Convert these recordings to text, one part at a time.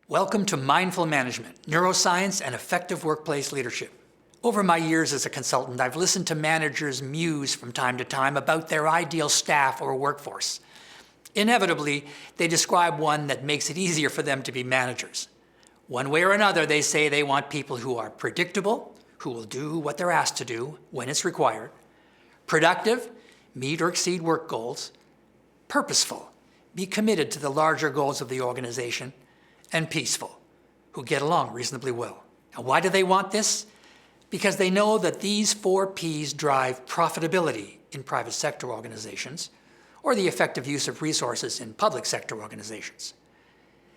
Welcome to Mindful Management, Neuroscience and Effective Workplace Leadership. Over my years as a consultant, I've listened to managers muse from time to time about their ideal staff or workforce. Inevitably, they describe one that makes it easier for them to be managers. One way or another, they say they want people who are predictable, who will do what they're asked to do when it's required, productive, meet or exceed work goals, purposeful, be committed to the larger goals of the organization, and peaceful, who get along reasonably well. And why do they want this? Because they know that these 4 Ps drive profitability in private sector organizations or the effective use of resources in public sector organizations.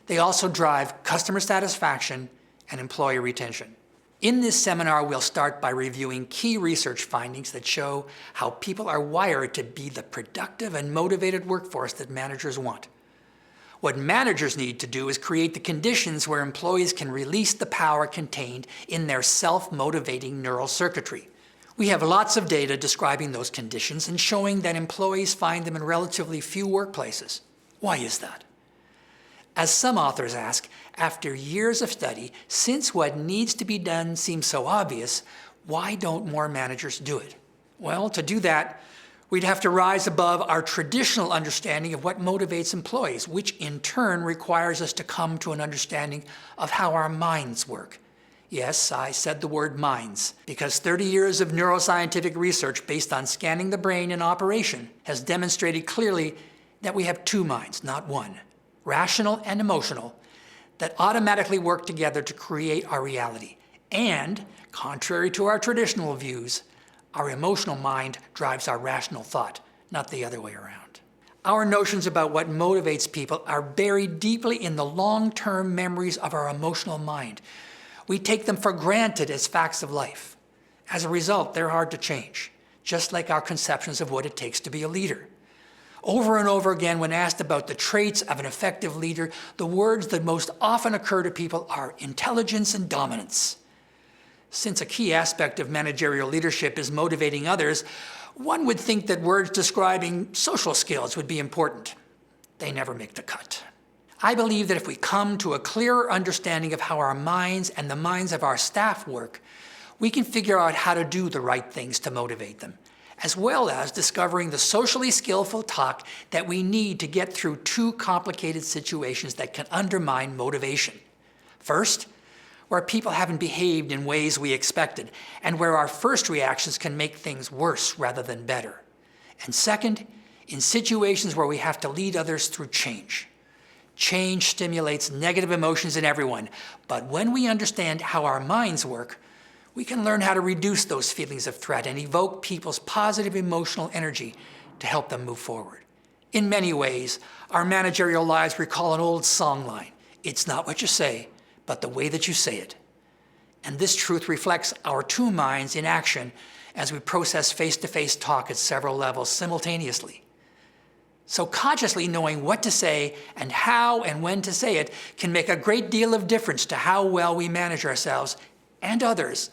They also drive customer satisfaction and employee retention. In this seminar, we'll start by reviewing key research findings that show how people are wired to be the productive and motivated workforce that managers want. What managers need to do is create the conditions where employees can release the power contained in their self-motivating neural circuitry. We have lots of data describing those conditions and showing that employees find them in relatively few workplaces. Why is that? As some authors ask, after years of study, since what needs to be done seems so obvious, why don't more managers do it? Well, to do that, we'd have to rise above our traditional understanding of what motivates employees, which in turn requires us to come to an understanding of how our minds work. Yes, I said the word minds, because 30 years of neuroscientific research based on scanning the brain in operation has demonstrated clearly that we have 2 minds, not one, rational and emotional, that automatically work together to create our reality. And, contrary to our traditional views, our emotional mind drives our rational thought, not the other way around. Our notions about what motivates people are buried deeply in the long-term memories of our emotional mind. We take them for granted as facts of life. As a result, they're hard to change, just like our conceptions of what it takes to be a leader. Over and over again, when asked about the traits of an effective leader, the words that most often occur to people are intelligence and dominance. Since a key aspect of managerial leadership is motivating others, one would think that words describing social skills would be important. They never make the cut. I believe that if we come to a clearer understanding of how our minds and the minds of our staff work, we can figure out how to do the right things to motivate them, as well as discovering the socially skillful talk that we need to get through 2 complicated situations that can undermine motivation. First, where people haven't behaved in ways we expected, and where our first reactions can make things worse rather than better. And second, in situations where we have to lead others through change. Change stimulates negative emotions in everyone, but when we understand how our minds work, we can learn how to reduce those feelings of threat and evoke people's positive emotional energy to help them move forward. In many ways, our managerial lives recall an old songline, "It's not what you say, but the way that you say it." And this truth reflects our 2 minds in action as we process face-to-face talk at several levels simultaneously. So consciously knowing what to say and how and when to say it can make a great deal of difference to how well we manage ourselves and others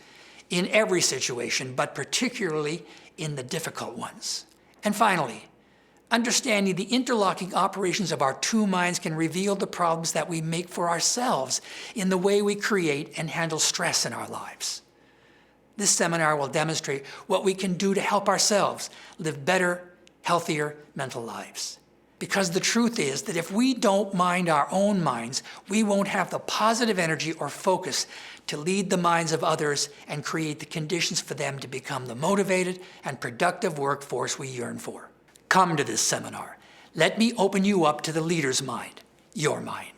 in every situation, but particularly in the difficult ones. And finally, understanding the interlocking operations of our 2 minds can reveal the problems that we make for ourselves in the way we create and handle stress in our lives. This seminar will demonstrate what we can do to help ourselves live better, healthier mental lives. Because the truth is that if we don't mind our own minds, we won't have the positive energy or focus to lead the minds of others and create the conditions for them to become the motivated and productive workforce we yearn for. Come to this seminar. Let me open you up to the leader's mind, your mind.